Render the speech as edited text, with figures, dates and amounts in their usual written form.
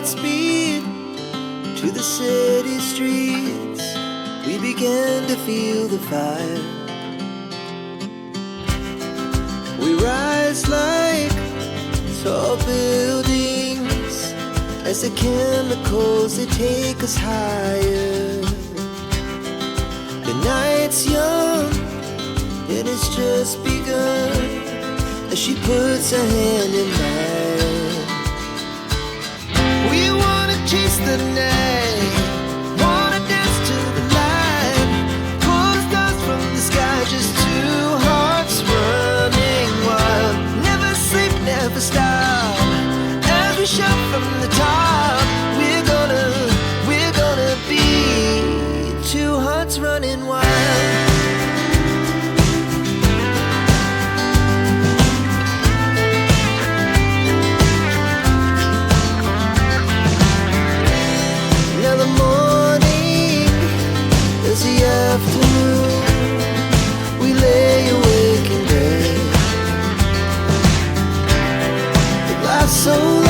Godspeed to the city streets. We began to feel the fire. We rise like tall buildings as the chemicals, they take us higher. The night's young and it's just begun as she puts her hand in mine. We wanna chase the night, wanna dance to the light, pull the stars from the sky, just two hearts running wild. Never sleep, never stop, as we shout from the top. We're gonna be two hearts running wild. Afternoon, we lay awake in bed. It lasts so